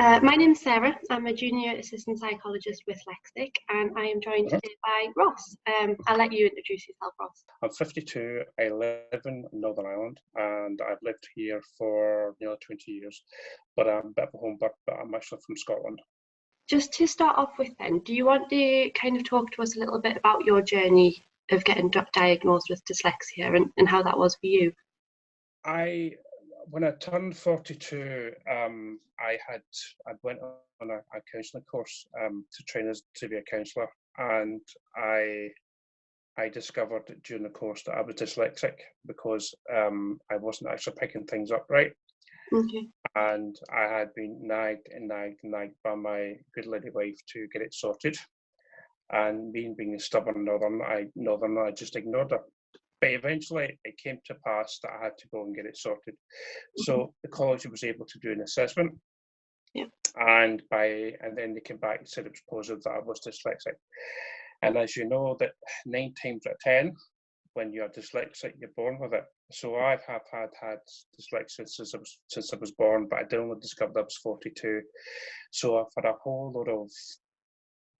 My name's Sarah. I'm a junior assistant psychologist with Lexxic, and I am joined today by Ross. I'll let you introduce yourself, Ross. I'm 52, I live in Northern Ireland, and I've lived here for nearly 20 years, but I'm a bit of a home bird, but I'm actually from Scotland. Just to start off with then, do you want to kind of talk to us a little bit about your journey of getting diagnosed with dyslexia and how that was for you? When I turned 42, I went on a counselling course to train as to be a counsellor, and I discovered during the course that I was dyslexic because I wasn't actually picking things up right. Okay. And I had been nagged by my good lady wife to get it sorted. And me being a stubborn northerner, I just ignored her. But eventually it came to pass that I had to go and get it sorted. So the college was able to do an assessment. Yeah. And then they came back and said it was positive that I was dyslexic. And as you know, that 9 times out of 10, when you're dyslexic, you're born with it. So I have had dyslexia since I was born, but I only discovered I was 42. So I've had a whole lot of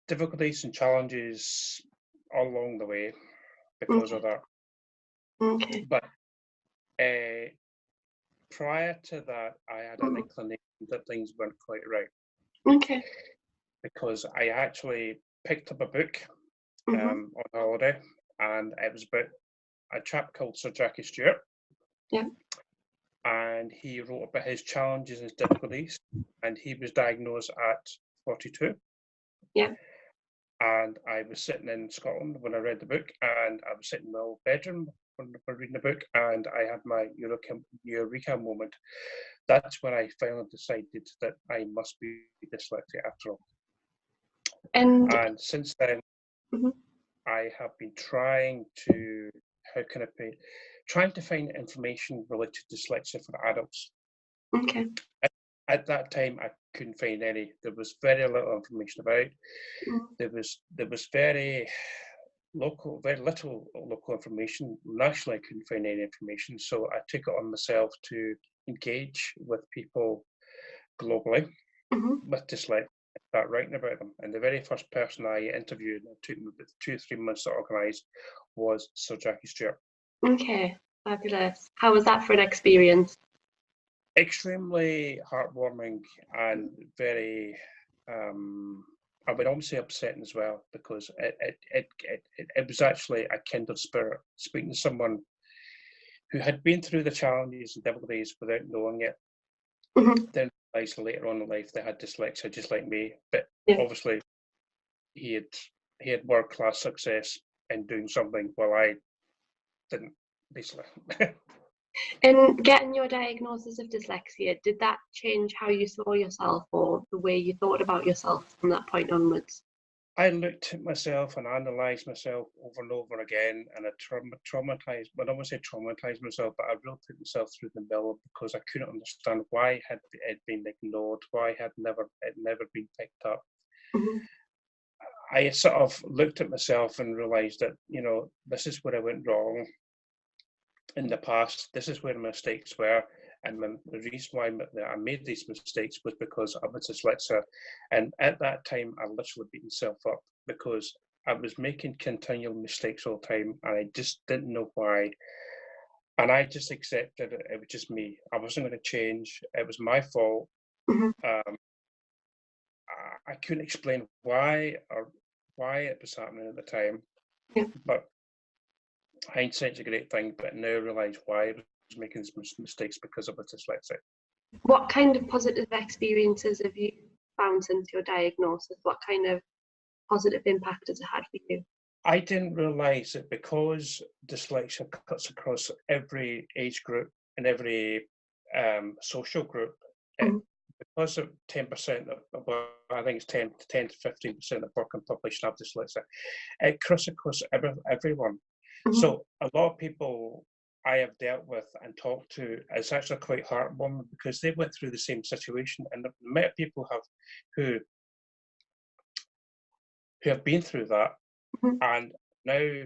difficulties and challenges all along the way because of that. Okay. But prior to that, I had an inclination that things weren't quite right. Okay. Because I actually picked up a book on holiday, and it was about a chap called Sir Jackie Stewart. Yeah. And he wrote about his challenges and difficulties, and he was diagnosed at 42. Yeah. And I was sitting in Scotland when I read the book, and I was sitting in my old bedroom when reading the book, and I had my eureka moment. That's when I finally decided that I must be dyslexic after all. And since then, I have been trying to find information related to dyslexia for adults. Okay. At that time, I couldn't find any. There was very little information about it. There was very little local information. Nationally, I couldn't find any information, so I took it on myself to engage with people globally with dyslexia. Start writing about them, and the very first person I interviewed, it took me about 2 or 3 months to organise, was Sir Jackie Stewart. Okay, fabulous. How was that for an experience? Extremely heartwarming and very, I would almost say upsetting as well, because it was actually a kindred spirit, speaking to someone who had been through the challenges and difficulties without knowing it. Then realised later on in life they had dyslexia just like me, but obviously he had world-class success in doing something while I didn't, basically. And getting your diagnosis of dyslexia, did that change how you saw yourself or the way you thought about yourself from that point onwards? I looked at myself and analysed myself over and over again, and I traumatised, but I don't want to say traumatised myself, but I really put myself through the mill because I couldn't understand why had it been ignored, why it never been picked up. I sort of looked at myself and realised that, this is where I went wrong in the past. This is where the mistakes were, and the reason why I made these mistakes was because I was dyslexic. And at that time, I literally beat myself up because I was making continual mistakes all the time, and I just didn't know why. And I just accepted it. It was just me. I wasn't going to change. It was my fault. I couldn't explain why it was happening at the time, but hindsight's a great thing, but now I realise why I was making these mistakes, because I was dyslexic. What kind of positive experiences have you found since your diagnosis? What kind of positive impact has it had for you? I didn't realise that because dyslexia cuts across every age group and every social group, because of 10% of, I think it's 10 to 15% of the working population have dyslexia, it cuts across everyone. So a lot of people I have dealt with and talked to, it's actually quite heartwarming because they went through the same situation, and the amount of people who have been through that and now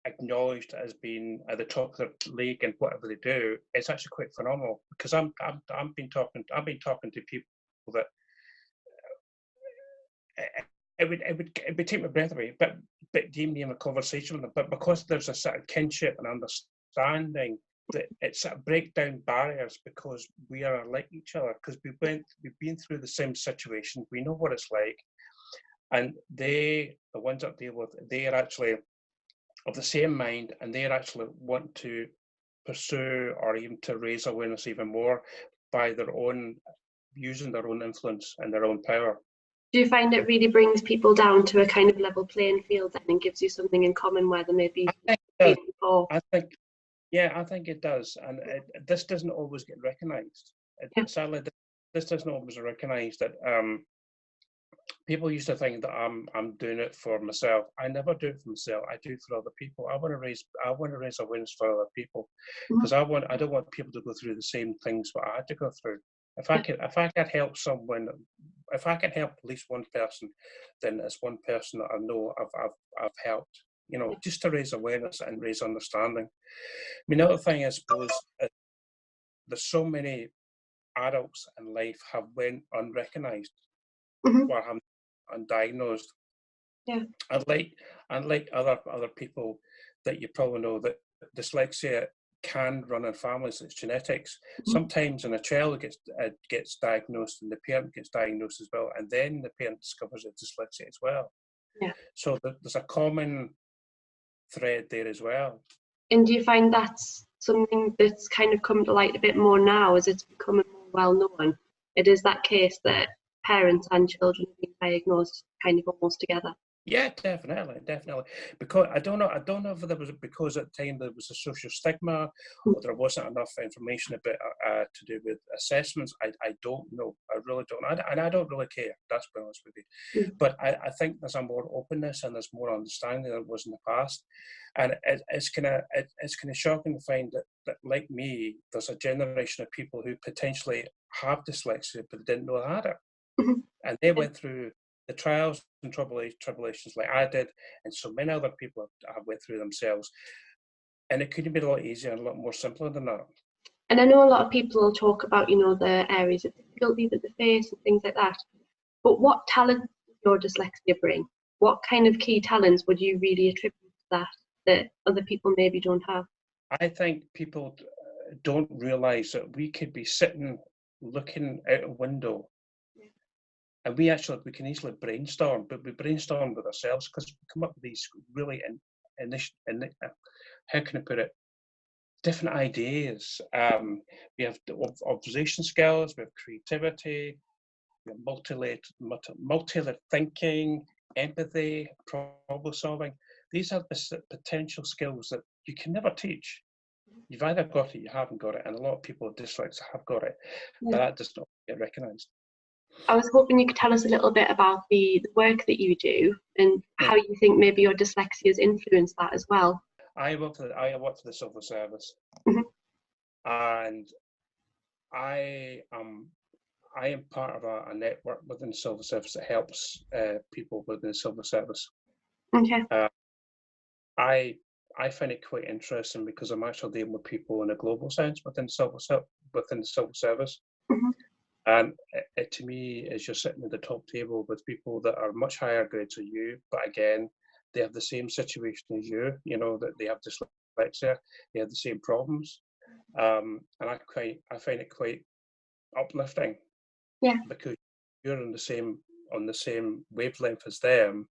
acknowledged as being at the top of their league and whatever they do, it's actually quite phenomenal. Because I've been talking to people that it would take my breath away, but deem me in a conversation with them. But because there's a sort of kinship and understanding, that it sort of break down barriers because we are like each other, because we've been through the same situation, we know what it's like, and the ones that deal with, they are actually of the same mind, and they actually want to pursue or even to raise awareness even more by their own using their own influence and their own power. Do you find it really brings people down to a kind of level playing field then, and gives you something in common where there may be before? I think it does, and this doesn't always get recognised. Sadly, this doesn't always recognise that. People used to think that I'm doing it for myself. I never do it for myself. I do it for other people. I want to raise awareness for other people, because I don't want people to go through the same things what I had to go through. If I could help someone, if I can help at least one person, then it's one person that I know I've helped. You know, just to raise awareness and raise understanding. I mean, the other thing I suppose, there's so many adults in life have went unrecognised or have undiagnosed. Yeah. Unlike other people that you probably know, that dyslexia can run in families. It's genetics. Sometimes when a child gets diagnosed and the parent gets diagnosed as well, and then the parent discovers it's dyslexia as well. Yeah. So there's a common thread there as well. And do you find that's something that's kind of come to light a bit more now as it's becoming more well known? It is that case that parents and children have been diagnosed kind of almost together. Yeah, definitely. Because I don't know if there was, because at the time there was a social stigma, or there wasn't enough information about to do with assessments. I don't know. I really don't. And I don't really care. That's to be honest with you. But I think there's a more openness and there's more understanding than there was in the past. And it's kind of shocking to find that like me, there's a generation of people who potentially have dyslexia but they didn't know they had it, and they went through the trials and tribulations like I did, and so many other people have went through themselves, and it could have been a lot easier and a lot more simpler than that. And I know a lot of people will talk about, the areas of difficulty that they face and things like that. But what talent does your dyslexia bring? What kind of key talents would you really attribute to that other people maybe don't have? I think people don't realise that we could be sitting looking out a window, and we can easily brainstorm, but we brainstorm with ourselves because we come up with these really, how can I put it, different ideas. We have observation skills, we have creativity, we have multi-layered thinking, empathy, problem solving. These are the potential skills that you can never teach. You've either got it, you haven't got it, and a lot of people with dyslexia have got it, but that does not get recognised. I was hoping you could tell us a little bit about the work that you do and how you think maybe your dyslexia has influenced that as well. I work for the civil service, and I am part of a network within the civil service that helps people within the civil service. Okay. I find it quite interesting because I'm actually dealing with people in a global sense within the civil service. And it to me is you're sitting at the top table with people that are much higher grades than you, but again, they have the same situation as you, that they have dyslexia, they have the same problems. And I find it quite uplifting. Yeah. Because you're on the same wavelength as them.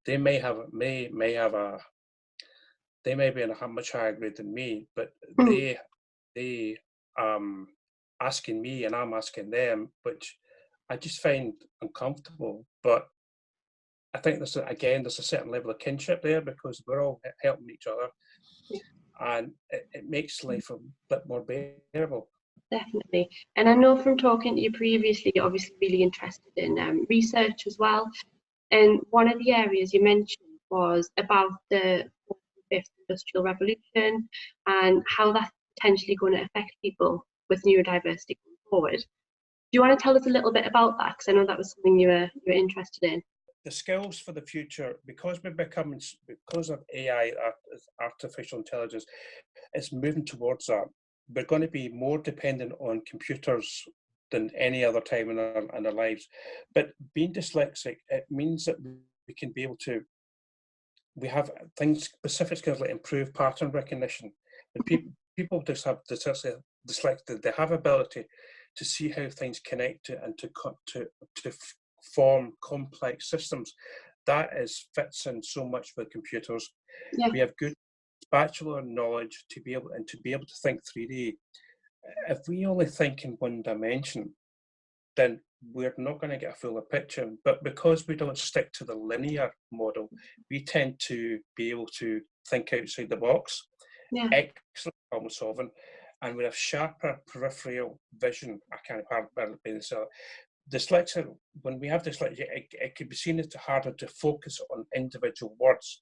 They may be in a much higher grade than me, but they asking me and I'm asking them, which I just find uncomfortable. But I think there's a certain level of kinship there because we're all helping each other, and it makes life a bit more bearable. Definitely. And I know from talking to you previously, you're obviously really interested in research as well. And one of the areas you mentioned was about the fifth industrial revolution and how that's potentially going to affect people with neurodiversity going forward. Do you want to tell us a little bit about that? Because I know that was something you were interested in. The skills for the future, because of AI, artificial intelligence, it's moving towards that. We're going to be more dependent on computers than any other time in our lives. But being dyslexic, it means that we can be able to, we have things, specific skills like improved pattern recognition. And people just have dyslexia, they have ability to see how things connect to and to form complex systems. That fits in so much with computers. Yeah. We have good spatial knowledge to be able to think 3D. If we only think in one dimension, then we're not going to get a fuller picture. But because we don't stick to the linear model, we tend to be able to think outside the box. Yeah. Excellent problem solving, and we have sharper peripheral vision. I can't hardly this. Dyslexia, when we have dyslexia, it could be seen as harder to focus on individual words.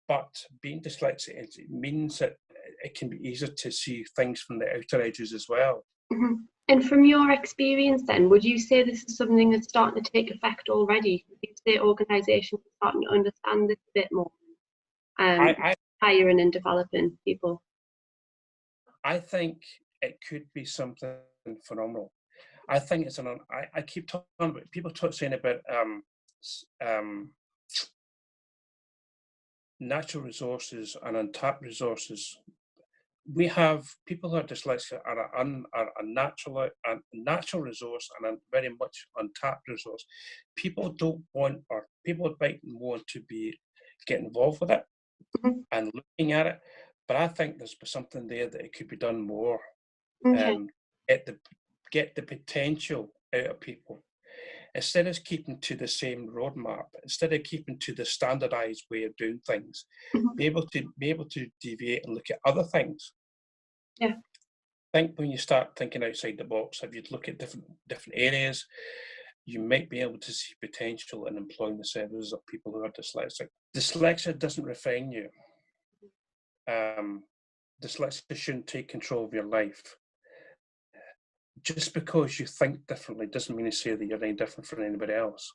But being dyslexic, it means that it can be easier to see things from the outer edges as well. Mm-hmm. And from your experience then, would you say this is something that's starting to take effect already? Would you say organisations are starting to understand this a bit more, hiring and developing people? I think it could be something phenomenal. I think it's I keep talking about, people saying about natural resources and untapped resources. We have people who are dyslexic are a natural resource and a very much untapped resource. People don't want, or people might want to get involved with it and looking at it, but I think there's something there that it could be done more. Okay. Get the potential out of people. Instead of keeping to the same roadmap, instead of keeping to the standardized way of doing things, be able to deviate and look at other things. Yeah. I think when you start thinking outside the box, if you look at different areas, you might be able to see potential in employing the services of people who are dyslexic. Dyslexia doesn't refine you. Dyslexia shouldn't take control of your life. Just because you think differently doesn't mean to say that you're any different from anybody else.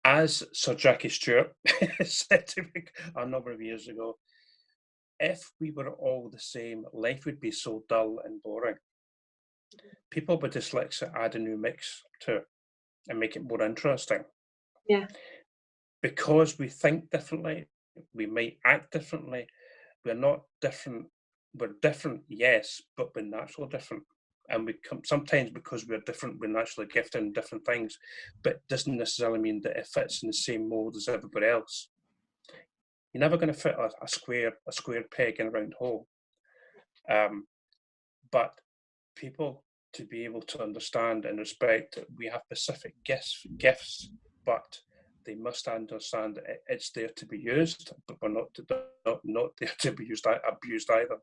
As Sir Jackie Stewart said to me a number of years ago, if we were all the same, life would be so dull and boring. People with dyslexia add a new mix to it and make it more interesting. Yeah. Because we think differently, we might act differently. We're not different. We're different, yes, but we're naturally different. And sometimes because we're different, we're naturally gifted in different things, but it doesn't necessarily mean that it fits in the same mold as everybody else. You're never going to fit a square peg in a round hole. But people to be able to understand and respect that we have specific gifts, but they must understand that it's there to be used, but we're not there to be abused either.